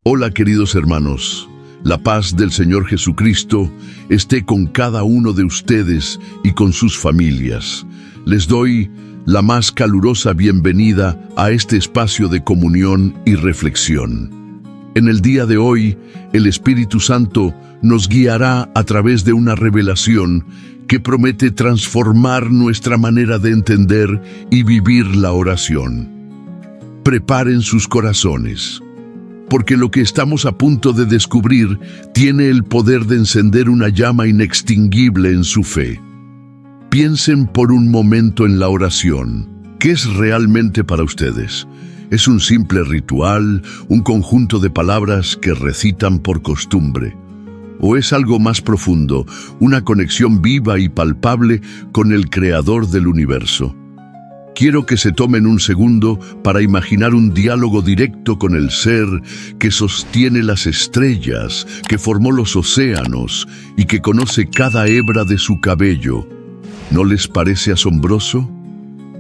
Hola queridos hermanos, la paz del Señor Jesucristo esté con cada uno de ustedes y con sus familias. Les doy la más calurosa bienvenida a este espacio de comunión y reflexión. En el día de hoy, el Espíritu Santo nos guiará a través de una revelación que promete transformar nuestra manera de entender y vivir la oración. Preparen sus corazones, porque lo que estamos a punto de descubrir tiene el poder de encender una llama inextinguible en su fe. Piensen por un momento en la oración. ¿Qué es realmente para ustedes? ¿Es un simple ritual, un conjunto de palabras que recitan por costumbre? ¿O es algo más profundo, una conexión viva y palpable con el Creador del universo? Quiero que se tomen un segundo para imaginar un diálogo directo con el ser que sostiene las estrellas, que formó los océanos y que conoce cada hebra de su cabello. ¿No les parece asombroso?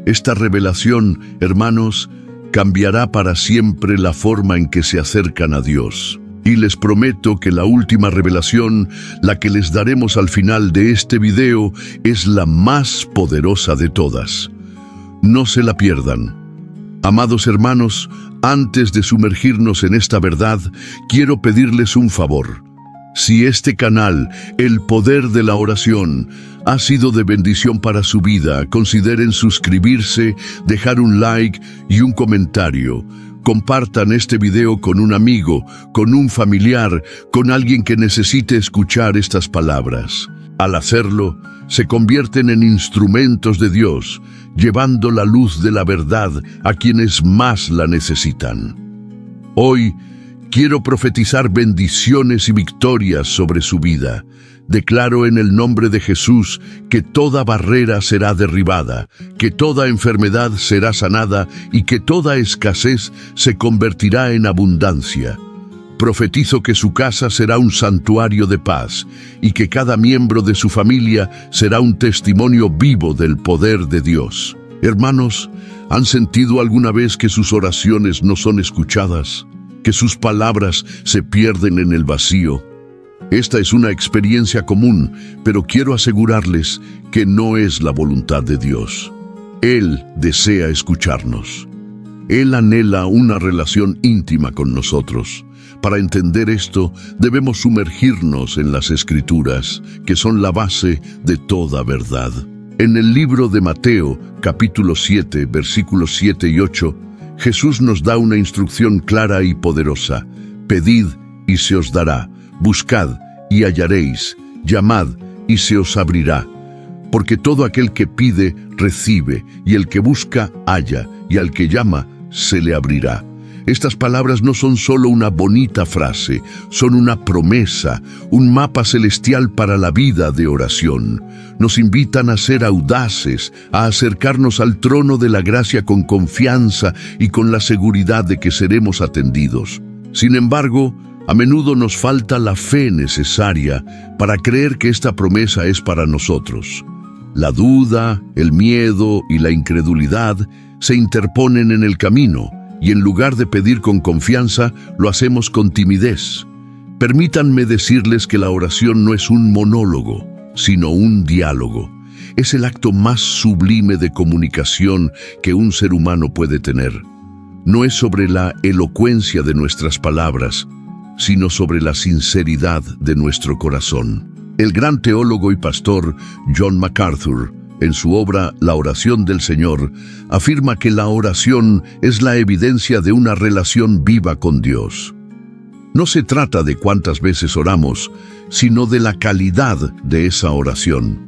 Esta revelación, hermanos, cambiará para siempre la forma en que se acercan a Dios. Y les prometo que la última revelación, la que les daremos al final de este video, es la más poderosa de todas. No se la pierdan. Amados hermanos, antes de sumergirnos en esta verdad, quiero pedirles un favor. Si este canal, El Poder de la Oración, ha sido de bendición para su vida, consideren suscribirse, dejar un like y un comentario. Compartan este video con un amigo, con un familiar, con alguien que necesite escuchar estas palabras. Al hacerlo, se convierten en instrumentos de Dios, llevando la luz de la verdad a quienes más la necesitan. Hoy, quiero profetizar bendiciones y victorias sobre su vida. Declaro en el nombre de Jesús que toda barrera será derribada, que toda enfermedad será sanada y que toda escasez se convertirá en abundancia. Profetizo que su casa será un santuario de paz y que cada miembro de su familia será un testimonio vivo del poder de Dios. Hermanos, ¿han sentido alguna vez que sus oraciones no son escuchadas? ¿Que sus palabras se pierden en el vacío? Esta es una experiencia común, pero quiero asegurarles que no es la voluntad de Dios. Él desea escucharnos. Él anhela una relación íntima con nosotros. Para entender esto, debemos sumergirnos en las Escrituras, que son la base de toda verdad. En el libro de Mateo, capítulo 7, versículos 7 y 8, Jesús nos da una instrucción clara y poderosa. Pedid y se os dará, buscad y hallaréis, llamad y se os abrirá. Porque todo aquel que pide, recibe, y el que busca, halla, y al que llama, se le abrirá. Estas palabras no son solo una bonita frase, son una promesa, un mapa celestial para la vida de oración. Nos invitan a ser audaces, a acercarnos al trono de la gracia con confianza y con la seguridad de que seremos atendidos. Sin embargo, a menudo nos falta la fe necesaria para creer que esta promesa es para nosotros. La duda, el miedo y la incredulidad se interponen en el camino, y en lugar de pedir con confianza, lo hacemos con timidez. Permítanme decirles que la oración no es un monólogo, sino un diálogo. Es el acto más sublime de comunicación que un ser humano puede tener. No es sobre la elocuencia de nuestras palabras, sino sobre la sinceridad de nuestro corazón. El gran teólogo y pastor John MacArthur, en su obra La oración del Señor, afirma que la oración es la evidencia de una relación viva con Dios. No se trata de cuántas veces oramos, sino de la calidad de esa oración.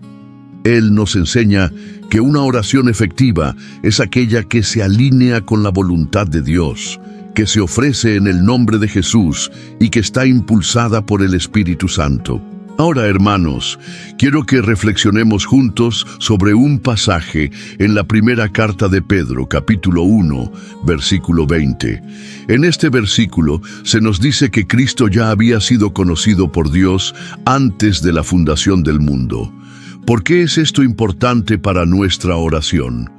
Él nos enseña que una oración efectiva es aquella que se alinea con la voluntad de Dios, que se ofrece en el nombre de Jesús y que está impulsada por el Espíritu Santo. Ahora, hermanos, quiero que reflexionemos juntos sobre un pasaje en la primera carta de Pedro, capítulo 1, versículo 20. En este versículo se nos dice que Cristo ya había sido conocido por Dios antes de la fundación del mundo. ¿Por qué es esto importante para nuestra oración?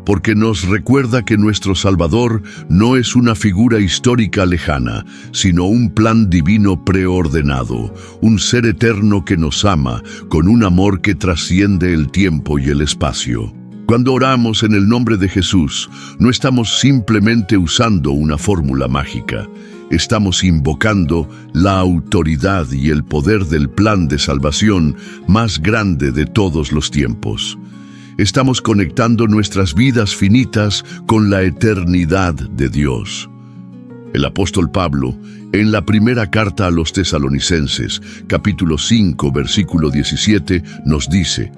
porque nos recuerda que nuestro Salvador no es una figura histórica lejana, sino un plan divino preordenado, un ser eterno que nos ama con un amor que trasciende el tiempo y el espacio. Cuando oramos en el nombre de Jesús, no estamos simplemente usando una fórmula mágica. Estamos invocando la autoridad y el poder del plan de salvación más grande de todos los tiempos. Estamos conectando nuestras vidas finitas con la eternidad de Dios. El apóstol Pablo, en la primera carta a los Tesalonicenses, capítulo 5, versículo 17, nos dice: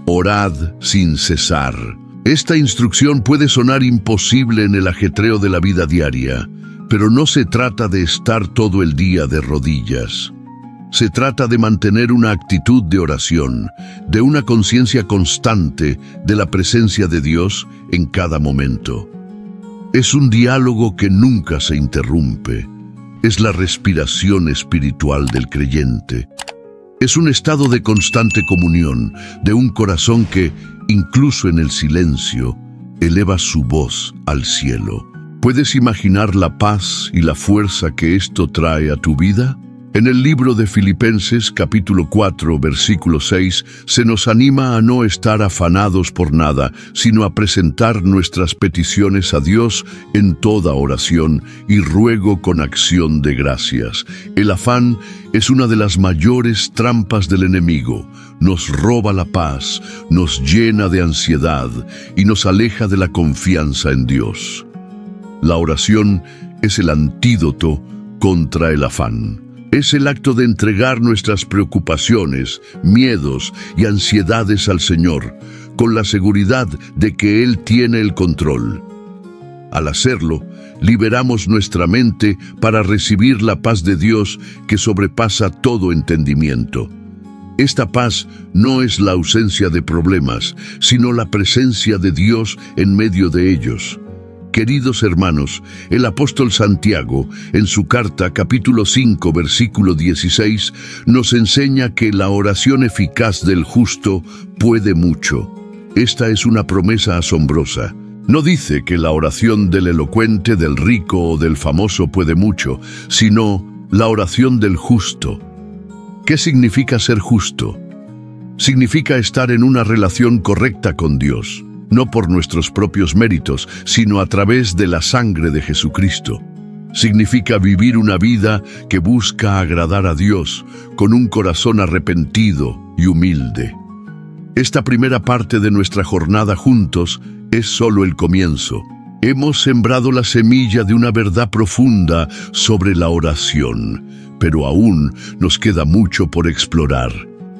orad sin cesar. Esta instrucción puede sonar imposible en el ajetreo de la vida diaria, pero no se trata de estar todo el día de rodillas. Se trata de mantener una actitud de oración, de una conciencia constante de la presencia de Dios en cada momento. Es un diálogo que nunca se interrumpe. Es la respiración espiritual del creyente. Es un estado de constante comunión, de un corazón que, incluso en el silencio, eleva su voz al cielo. ¿Puedes imaginar la paz y la fuerza que esto trae a tu vida? En el libro de Filipenses, capítulo 4, versículo 6, se nos anima a no estar afanados por nada, sino a presentar nuestras peticiones a Dios en toda oración y ruego con acción de gracias. El afán es una de las mayores trampas del enemigo. Nos roba la paz, nos llena de ansiedad y nos aleja de la confianza en Dios. La oración es el antídoto contra el afán. Es el acto de entregar nuestras preocupaciones, miedos y ansiedades al Señor, con la seguridad de que Él tiene el control. Al hacerlo, liberamos nuestra mente para recibir la paz de Dios que sobrepasa todo entendimiento. Esta paz no es la ausencia de problemas, sino la presencia de Dios en medio de ellos. Queridos hermanos, el apóstol Santiago, en su carta capítulo 5, versículo 16, nos enseña que la oración eficaz del justo puede mucho. Esta es una promesa asombrosa. No dice que la oración del elocuente, del rico o del famoso puede mucho, sino la oración del justo. ¿Qué significa ser justo? Significa estar en una relación correcta con Dios. No por nuestros propios méritos, sino a través de la sangre de Jesucristo. Significa vivir una vida que busca agradar a Dios, con un corazón arrepentido y humilde. Esta primera parte de nuestra jornada juntos es solo el comienzo. Hemos sembrado la semilla de una verdad profunda sobre la oración, pero aún nos queda mucho por explorar.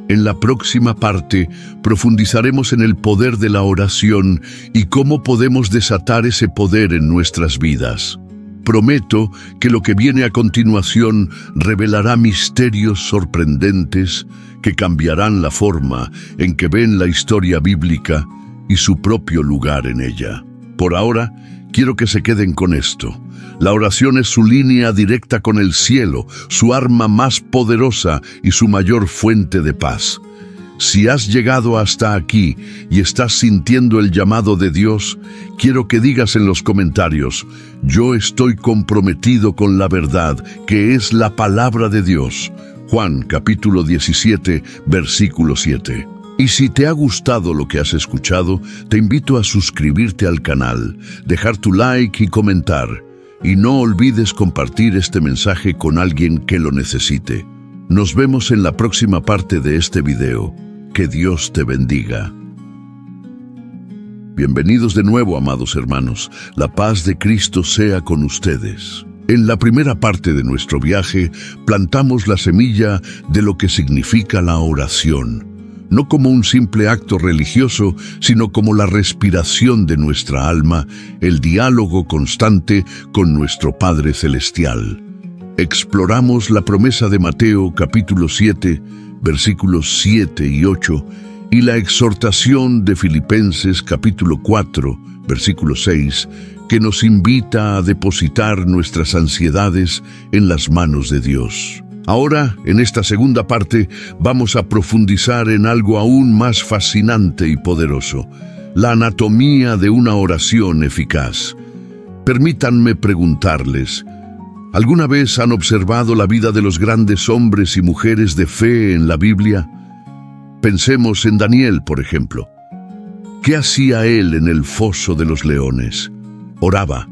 En la próxima parte profundizaremos en el poder de la oración y cómo podemos desatar ese poder en nuestras vidas. Prometo que lo que viene a continuación revelará misterios sorprendentes que cambiarán la forma en que ven la historia bíblica y su propio lugar en ella. Por ahora, quiero que se queden con esto. La oración es su línea directa con el cielo, su arma más poderosa y su mayor fuente de paz. Si has llegado hasta aquí y estás sintiendo el llamado de Dios, quiero que digas en los comentarios: yo estoy comprometido con la verdad, que es la palabra de Dios. Juan capítulo 17, versículo 7. Y si te ha gustado lo que has escuchado, te invito a suscribirte al canal, dejar tu like y comentar. Y no olvides compartir este mensaje con alguien que lo necesite. Nos vemos en la próxima parte de este video. Que Dios te bendiga. Bienvenidos de nuevo, amados hermanos. La paz de Cristo sea con ustedes. En la primera parte de nuestro viaje, plantamos la semilla de lo que significa la oración. No como un simple acto religioso, sino como la respiración de nuestra alma, el diálogo constante con nuestro Padre Celestial. Exploramos la promesa de Mateo capítulo 7, versículos 7 y 8, y la exhortación de Filipenses capítulo 4, versículo 6, que nos invita a depositar nuestras ansiedades en las manos de Dios. Ahora, en esta segunda parte, vamos a profundizar en algo aún más fascinante y poderoso: La anatomía de una oración eficaz. Permítanme preguntarles, ¿alguna vez han observado la vida de los grandes hombres y mujeres de fe en la Biblia? Pensemos en Daniel, por ejemplo. ¿Qué hacía él en el foso de los leones? Oraba.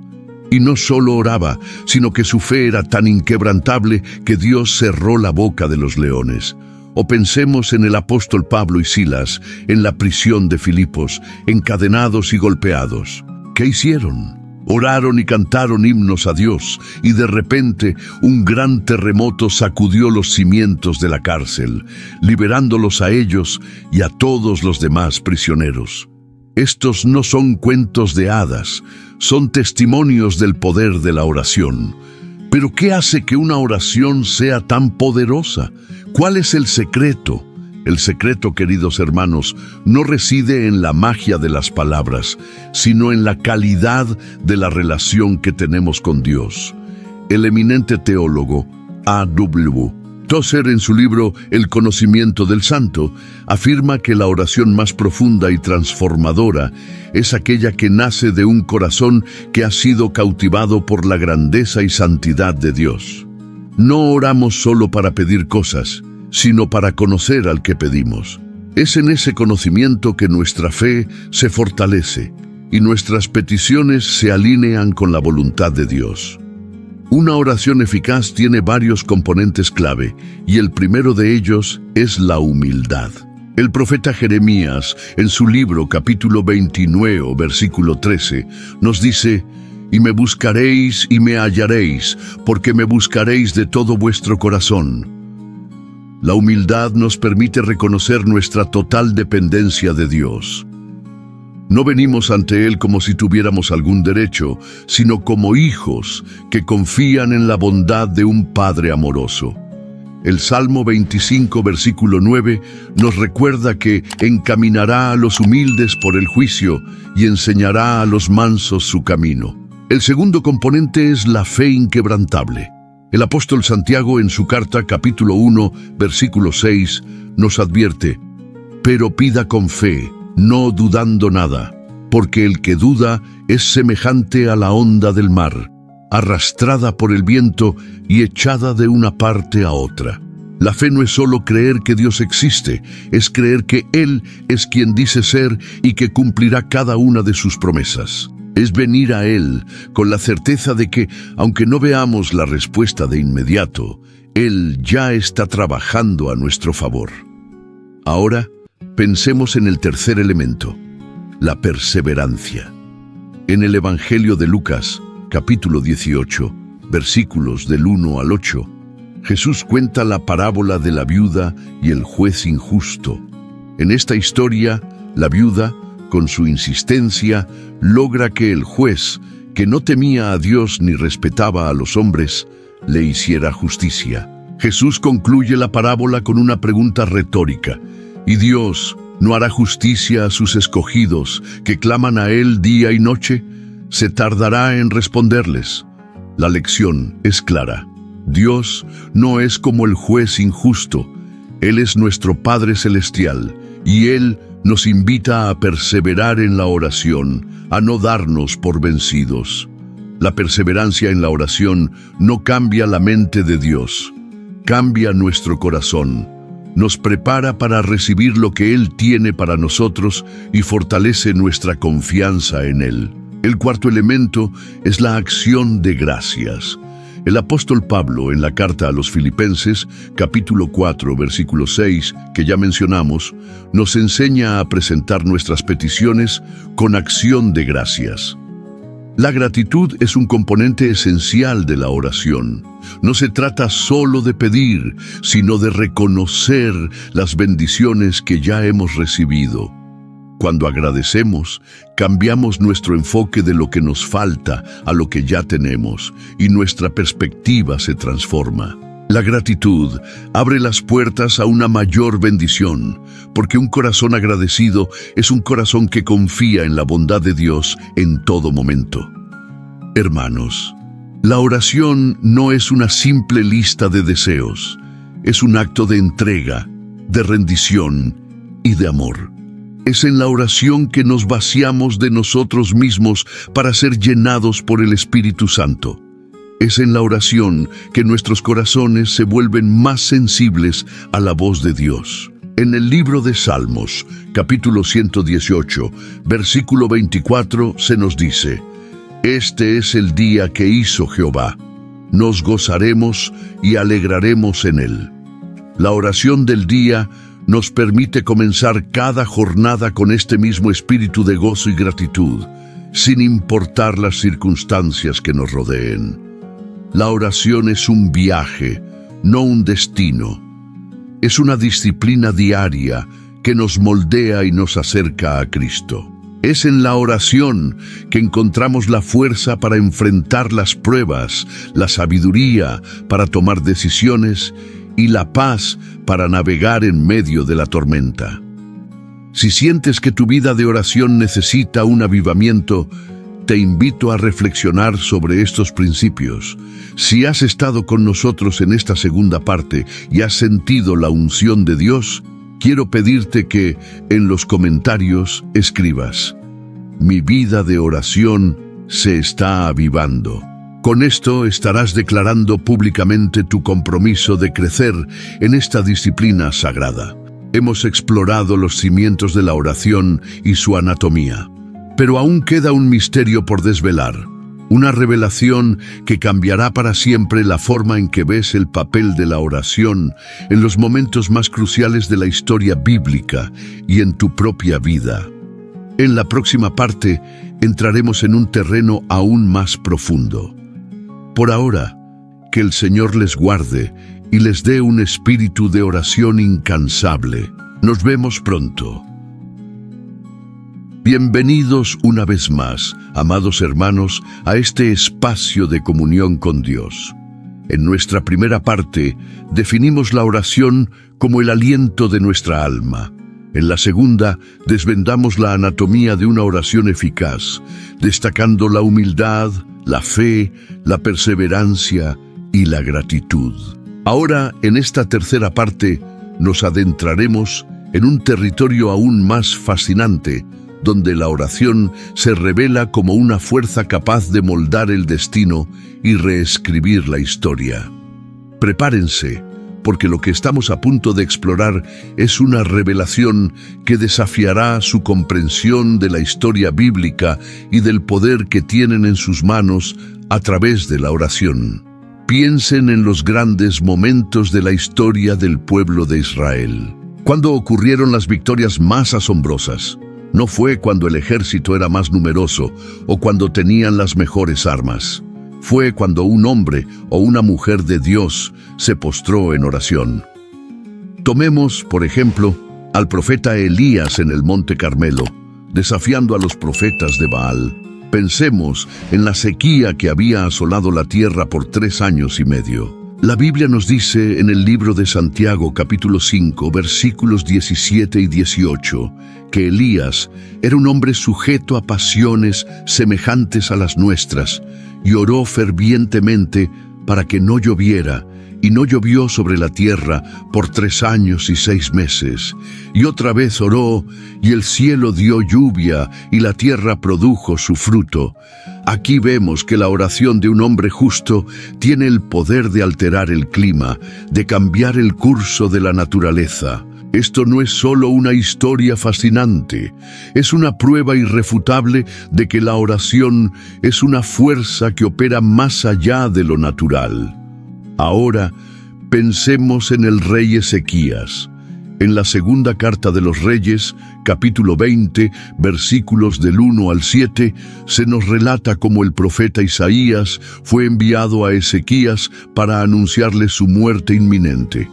Y no solo oraba, sino que su fe era tan inquebrantable que Dios cerró la boca de los leones. O pensemos en el apóstol Pablo y Silas, en la prisión de Filipos, encadenados y golpeados. ¿Qué hicieron? Oraron y cantaron himnos a Dios, y de repente un gran terremoto sacudió los cimientos de la cárcel, liberándolos a ellos y a todos los demás prisioneros. Estos no son cuentos de hadas, son testimonios del poder de la oración. Pero ¿qué hace que una oración sea tan poderosa? ¿Cuál es el secreto? El secreto, queridos hermanos, no reside en la magia de las palabras, sino en la calidad de la relación que tenemos con Dios. El eminente teólogo A.W. Tozer, en su libro El conocimiento del santo, afirma que la oración más profunda y transformadora es aquella que nace de un corazón que ha sido cautivado por la grandeza y santidad de Dios. No oramos solo para pedir cosas, sino para conocer al que pedimos. Es en ese conocimiento que nuestra fe se fortalece y nuestras peticiones se alinean con la voluntad de Dios. Una oración eficaz tiene varios componentes clave, y el primero de ellos es la humildad. El profeta Jeremías, en su libro capítulo 29, versículo 13, nos dice: «Y me buscaréis y me hallaréis, porque me buscaréis de todo vuestro corazón». La humildad nos permite reconocer nuestra total dependencia de Dios. No venimos ante Él como si tuviéramos algún derecho, sino como hijos que confían en la bondad de un Padre amoroso. El Salmo 25, versículo 9, nos recuerda que encaminará a los humildes por el juicio y enseñará a los mansos su camino. El segundo componente es la fe inquebrantable. El apóstol Santiago, en su carta capítulo 1, versículo 6, nos advierte: «Pero pida con fe, no dudando nada, porque el que duda es semejante a la onda del mar, arrastrada por el viento y echada de una parte a otra». La fe no es solo creer que Dios existe, es creer que Él es quien dice ser y que cumplirá cada una de sus promesas. Es venir a Él con la certeza de que, aunque no veamos la respuesta de inmediato, Él ya está trabajando a nuestro favor. Ahora, pensemos en el tercer elemento, la perseverancia. En el Evangelio de Lucas, capítulo 18, versículos del 1 al 8, Jesús cuenta la parábola de la viuda y el juez injusto. En esta historia, la viuda, con su insistencia, logra que el juez, que no temía a Dios ni respetaba a los hombres, le hiciera justicia. Jesús concluye la parábola con una pregunta retórica: ¿y Dios no hará justicia a sus escogidos que claman a Él día y noche? ¿Se tardará en responderles? La lección es clara. Dios no es como el juez injusto. Él es nuestro Padre Celestial, y Él nos invita a perseverar en la oración, a no darnos por vencidos. La perseverancia en la oración no cambia la mente de Dios, cambia nuestro corazón, nos prepara para recibir lo que Él tiene para nosotros y fortalece nuestra confianza en Él. El cuarto elemento es la acción de gracias. El apóstol Pablo, en la carta a los Filipenses, capítulo 4, versículo 6, que ya mencionamos, nos enseña a presentar nuestras peticiones con acción de gracias. La gratitud es un componente esencial de la oración. No se trata solo de pedir, sino de reconocer las bendiciones que ya hemos recibido. Cuando agradecemos, cambiamos nuestro enfoque de lo que nos falta a lo que ya tenemos, y nuestra perspectiva se transforma. La gratitud abre las puertas a una mayor bendición, porque un corazón agradecido es un corazón que confía en la bondad de Dios en todo momento. Hermanos, la oración no es una simple lista de deseos, es un acto de entrega, de rendición y de amor. Es en la oración que nos vaciamos de nosotros mismos para ser llenados por el Espíritu Santo. Es en la oración que nuestros corazones se vuelven más sensibles a la voz de Dios. En el libro de Salmos, capítulo 118, versículo 24, se nos dice: Este es el día que hizo Jehová. Nos gozaremos y alegraremos en él. La oración del día nos permite comenzar cada jornada con este mismo espíritu de gozo y gratitud, sin importar las circunstancias que nos rodeen. La oración es un viaje, no un destino. Es una disciplina diaria que nos moldea y nos acerca a Cristo. Es en la oración que encontramos la fuerza para enfrentar las pruebas, la sabiduría para tomar decisiones y la paz para navegar en medio de la tormenta. Si sientes que tu vida de oración necesita un avivamiento, te invito a reflexionar sobre estos principios. Si has estado con nosotros en esta segunda parte y has sentido la unción de Dios, quiero pedirte que en los comentarios escribas: mi vida de oración se está avivando. Con esto estarás declarando públicamente tu compromiso de crecer en esta disciplina sagrada. Hemos explorado los cimientos de la oración y su anatomía, pero aún queda un misterio por desvelar, una revelación que cambiará para siempre la forma en que ves el papel de la oración en los momentos más cruciales de la historia bíblica y en tu propia vida. En la próxima parte entraremos en un terreno aún más profundo. Por ahora, que el Señor les guarde y les dé un espíritu de oración incansable. Nos vemos pronto. Bienvenidos una vez más, amados hermanos, a este espacio de comunión con Dios. En nuestra primera parte, definimos la oración como el aliento de nuestra alma. En la segunda, desvendamos la anatomía de una oración eficaz, destacando la humildad, la fe, la perseverancia y la gratitud. Ahora, en esta tercera parte, nos adentraremos en un territorio aún más fascinante, donde la oración se revela como una fuerza capaz de moldar el destino y reescribir la historia. Prepárense, porque lo que estamos a punto de explorar es una revelación que desafiará su comprensión de la historia bíblica y del poder que tienen en sus manos a través de la oración. Piensen en los grandes momentos de la historia del pueblo de Israel. ¿Cuándo ocurrieron las victorias más asombrosas? No fue cuando el ejército era más numeroso o cuando tenían las mejores armas. Fue cuando un hombre o una mujer de Dios se postró en oración. Tomemos, por ejemplo, al profeta Elías en el Monte Carmelo, desafiando a los profetas de Baal. Pensemos en la sequía que había asolado la tierra por 3 años y medio. La Biblia nos dice en el libro de Santiago, capítulo 5, versículos 17 y 18, que Elías era un hombre sujeto a pasiones semejantes a las nuestras, y oró fervientemente para que no lloviera, y no llovió sobre la tierra por 3 años y 6 meses. Y otra vez oró, y el cielo dio lluvia, y la tierra produjo su fruto. Aquí vemos que la oración de un hombre justo tiene el poder de alterar el clima, de cambiar el curso de la naturaleza. Esto no es solo una historia fascinante, es una prueba irrefutable de que la oración es una fuerza que opera más allá de lo natural. Ahora, pensemos en el rey Ezequías. En la segunda carta de los Reyes, capítulo 20, versículos del 1 al 7, se nos relata cómo el profeta Isaías fue enviado a Ezequías para anunciarle su muerte inminente.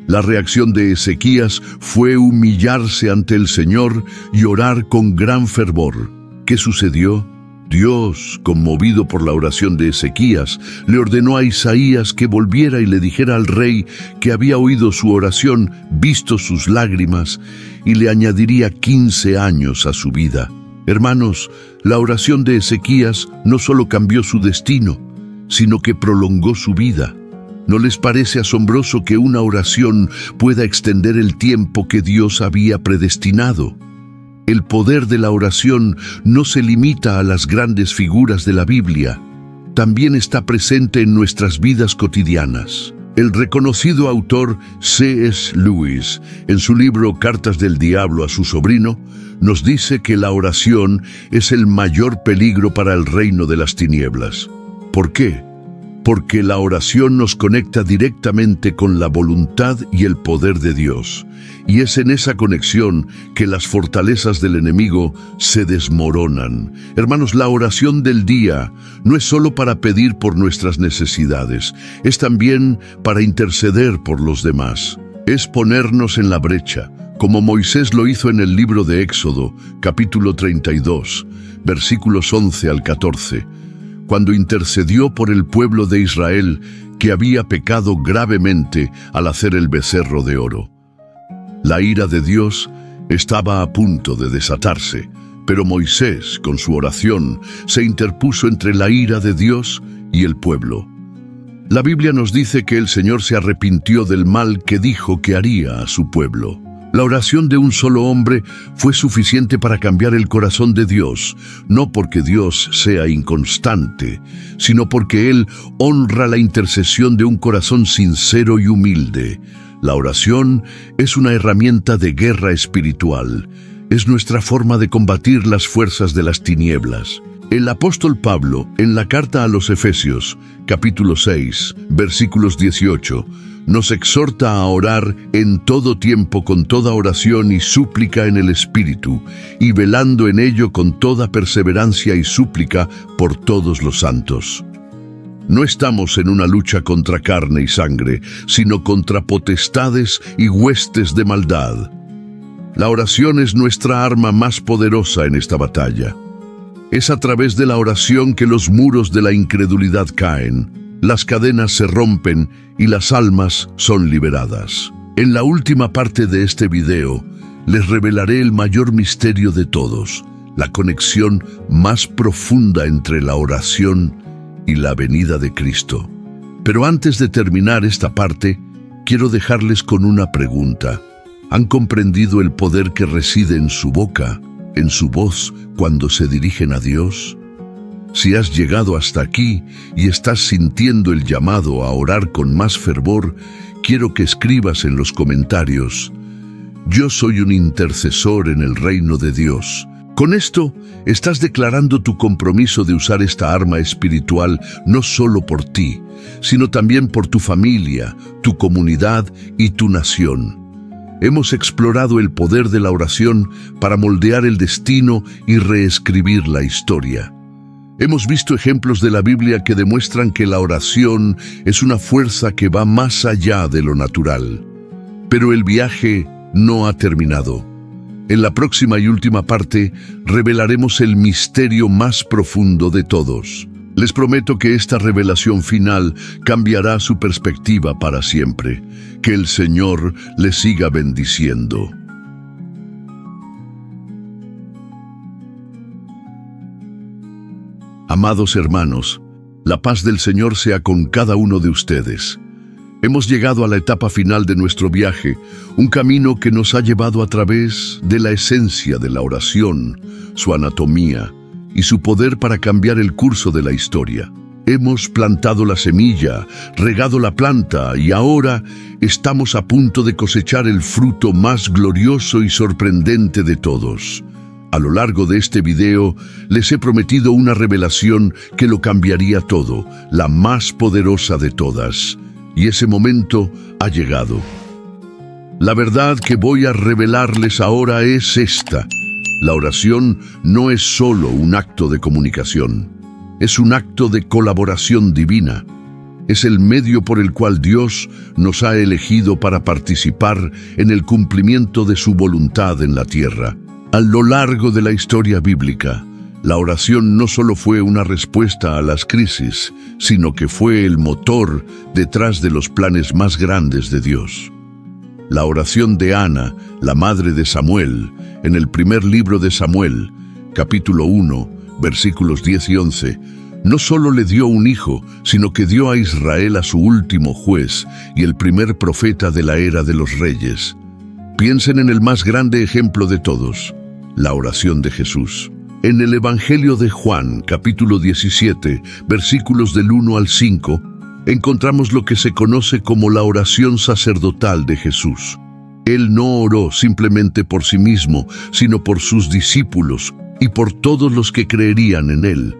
La reacción de Ezequías fue humillarse ante el Señor y orar con gran fervor. ¿Qué sucedió? Dios, conmovido por la oración de Ezequías, le ordenó a Isaías que volviera y le dijera al rey que había oído su oración, visto sus lágrimas, y le añadiría 15 años a su vida. Hermanos, la oración de Ezequías no solo cambió su destino, sino que prolongó su vida. ¿No les parece asombroso que una oración pueda extender el tiempo que Dios había predestinado? El poder de la oración no se limita a las grandes figuras de la Biblia. También está presente en nuestras vidas cotidianas. El reconocido autor C.S. Lewis, en su libro Cartas del Diablo a su sobrino, nos dice que la oración es el mayor peligro para el reino de las tinieblas. ¿Por qué? Porque la oración nos conecta directamente con la voluntad y el poder de Dios. Y es en esa conexión que las fortalezas del enemigo se desmoronan. Hermanos, la oración del día no es solo para pedir por nuestras necesidades, es también para interceder por los demás. Es ponernos en la brecha, como Moisés lo hizo en el libro de Éxodo, capítulo 32, versículos 11 al 14, cuando intercedió por el pueblo de Israel que había pecado gravemente al hacer el becerro de oro. La ira de Dios estaba a punto de desatarse, pero Moisés, con su oración, se interpuso entre la ira de Dios y el pueblo. La Biblia nos dice que el Señor se arrepintió del mal que dijo que haría a su pueblo. La oración de un solo hombre fue suficiente para cambiar el corazón de Dios, no porque Dios sea inconstante, sino porque Él honra la intercesión de un corazón sincero y humilde. La oración es una herramienta de guerra espiritual. Es nuestra forma de combatir las fuerzas de las tinieblas. El apóstol Pablo, en la carta a los Efesios, capítulo 6, versículos 18, nos exhorta a orar en todo tiempo con toda oración y súplica en el Espíritu, y velando en ello con toda perseverancia y súplica por todos los santos. No estamos en una lucha contra carne y sangre, sino contra potestades y huestes de maldad. La oración es nuestra arma más poderosa en esta batalla. Es a través de la oración que los muros de la incredulidad caen, las cadenas se rompen y las almas son liberadas. En la última parte de este video, les revelaré el mayor misterio de todos, la conexión más profunda entre la oración y la venida de Cristo. Pero antes de terminar esta parte, quiero dejarles con una pregunta. ¿Han comprendido el poder que reside en su boca, en su voz, cuando se dirigen a Dios? Si has llegado hasta aquí y estás sintiendo el llamado a orar con más fervor, quiero que escribas en los comentarios: yo soy un intercesor en el reino de Dios. Con esto, estás declarando tu compromiso de usar esta arma espiritual no solo por ti, sino también por tu familia, tu comunidad y tu nación. Hemos explorado el poder de la oración para moldear el destino y reescribir la historia. Hemos visto ejemplos de la Biblia que demuestran que la oración es una fuerza que va más allá de lo natural. Pero el viaje no ha terminado. En la próxima y última parte, revelaremos el misterio más profundo de todos. Les prometo que esta revelación final cambiará su perspectiva para siempre. Que el Señor les siga bendiciendo. Amados hermanos, la paz del Señor sea con cada uno de ustedes. Hemos llegado a la etapa final de nuestro viaje, un camino que nos ha llevado a través de la esencia de la oración, su anatomía y su poder para cambiar el curso de la historia. Hemos plantado la semilla, regado la planta y ahora estamos a punto de cosechar el fruto más glorioso y sorprendente de todos. A lo largo de este video les he prometido una revelación que lo cambiaría todo, la más poderosa de todas. Y ese momento ha llegado. La verdad que voy a revelarles ahora es esta: la oración no es solo un acto de comunicación, es un acto de colaboración divina. Es el medio por el cual Dios nos ha elegido para participar en el cumplimiento de su voluntad en la tierra. A lo largo de la historia bíblica, la oración no solo fue una respuesta a las crisis, sino que fue el motor detrás de los planes más grandes de Dios. La oración de Ana, la madre de Samuel, en el primer libro de Samuel, capítulo 1, versículos 10 y 11, no solo le dio un hijo, sino que dio a Israel a su último juez y el primer profeta de la era de los reyes. Piensen en el más grande ejemplo de todos. la oración de Jesús. En el Evangelio de Juan, capítulo 17, versículos del 1 al 5, encontramos lo que se conoce como la oración sacerdotal de Jesús. Él no oró simplemente por sí mismo, sino por sus discípulos y por todos los que creerían en él.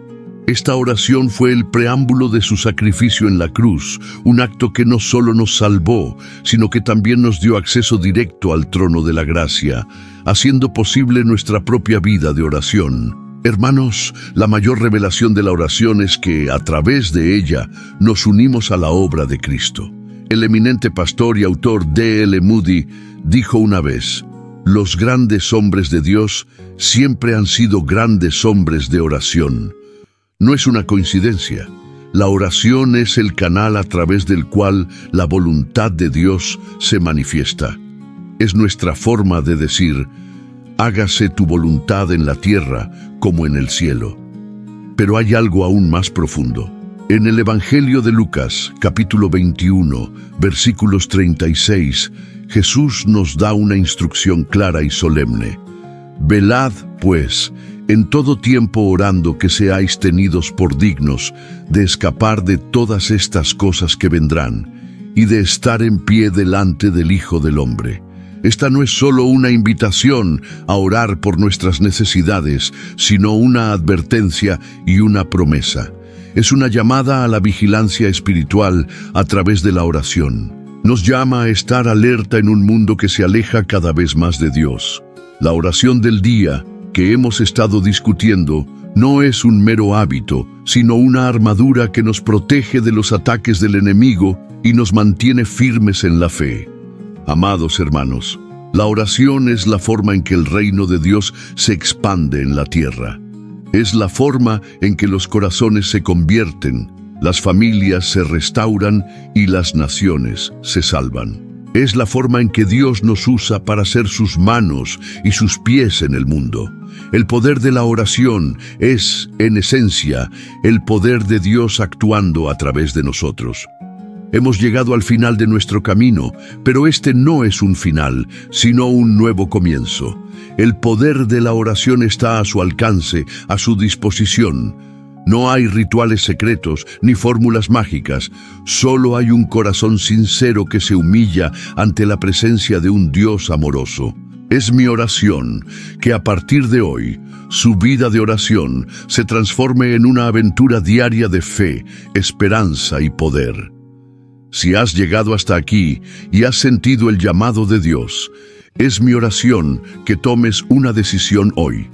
Esta oración fue el preámbulo de su sacrificio en la cruz, un acto que no solo nos salvó, sino que también nos dio acceso directo al trono de la gracia, haciendo posible nuestra propia vida de oración. Hermanos, la mayor revelación de la oración es que, a través de ella, nos unimos a la obra de Cristo. El eminente pastor y autor D.L. Moody dijo una vez: «Los grandes hombres de Dios siempre han sido grandes hombres de oración». No es una coincidencia. La oración es el canal a través del cual la voluntad de Dios se manifiesta. Es nuestra forma de decir: «Hágase tu voluntad en la tierra como en el cielo». Pero hay algo aún más profundo. En el Evangelio de Lucas, capítulo 21, versículos 36, Jesús nos da una instrucción clara y solemne. «Velad, pues, en todo tiempo orando que seáis tenidos por dignos de escapar de todas estas cosas que vendrán y de estar en pie delante del Hijo del Hombre». Esta no es solo una invitación a orar por nuestras necesidades, sino una advertencia y una promesa. Es una llamada a la vigilancia espiritual a través de la oración. Nos llama a estar alerta en un mundo que se aleja cada vez más de Dios. La oración del día que hemos estado discutiendo no es un mero hábito, sino una armadura que nos protege de los ataques del enemigo y nos mantiene firmes en la fe. Amados hermanos, la oración es la forma en que el reino de Dios se expande en la tierra. Es la forma en que los corazones se convierten, las familias se restauran y las naciones se salvan. Es la forma en que Dios nos usa para ser sus manos y sus pies en el mundo. El poder de la oración es, en esencia, el poder de Dios actuando a través de nosotros. Hemos llegado al final de nuestro camino, pero este no es un final, sino un nuevo comienzo. El poder de la oración está a su alcance, a su disposición. No hay rituales secretos ni fórmulas mágicas, solo hay un corazón sincero que se humilla ante la presencia de un Dios amoroso. Es mi oración que a partir de hoy, su vida de oración se transforme en una aventura diaria de fe, esperanza y poder. Si has llegado hasta aquí y has sentido el llamado de Dios, es mi oración que tomes una decisión hoy.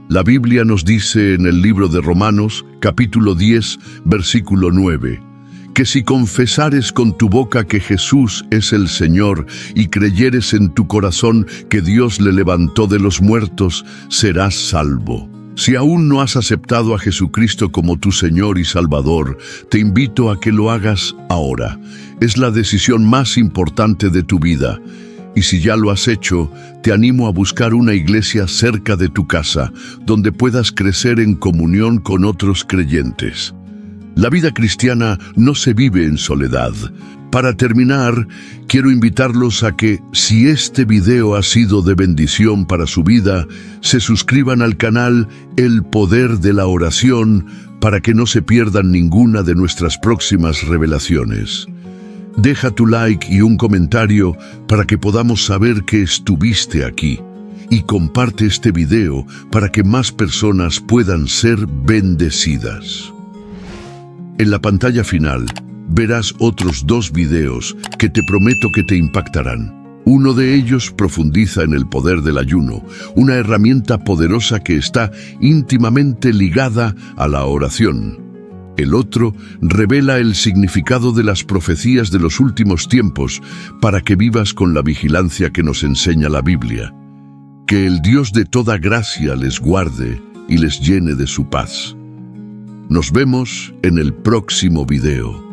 La Biblia nos dice en el libro de Romanos, capítulo 10, versículo 9, que si confesares con tu boca que Jesús es el Señor y creyeres en tu corazón que Dios le levantó de los muertos, serás salvo. Si aún no has aceptado a Jesucristo como tu Señor y Salvador, te invito a que lo hagas ahora. Es la decisión más importante de tu vida. Y si ya lo has hecho, te animo a buscar una iglesia cerca de tu casa, donde puedas crecer en comunión con otros creyentes. La vida cristiana no se vive en soledad. Para terminar, quiero invitarlos a que, si este video ha sido de bendición para su vida, se suscriban al canal El Poder de la Oración para que no se pierdan ninguna de nuestras próximas revelaciones. Deja tu like y un comentario para que podamos saber que estuviste aquí. Y comparte este video para que más personas puedan ser bendecidas. En la pantalla final verás otros 2 videos que te prometo que te impactarán. Uno de ellos profundiza en el poder del ayuno, una herramienta poderosa que está íntimamente ligada a la oración. El otro revela el significado de las profecías de los últimos tiempos para que vivas con la vigilancia que nos enseña la Biblia. Que el Dios de toda gracia les guarde y les llene de su paz. Nos vemos en el próximo video.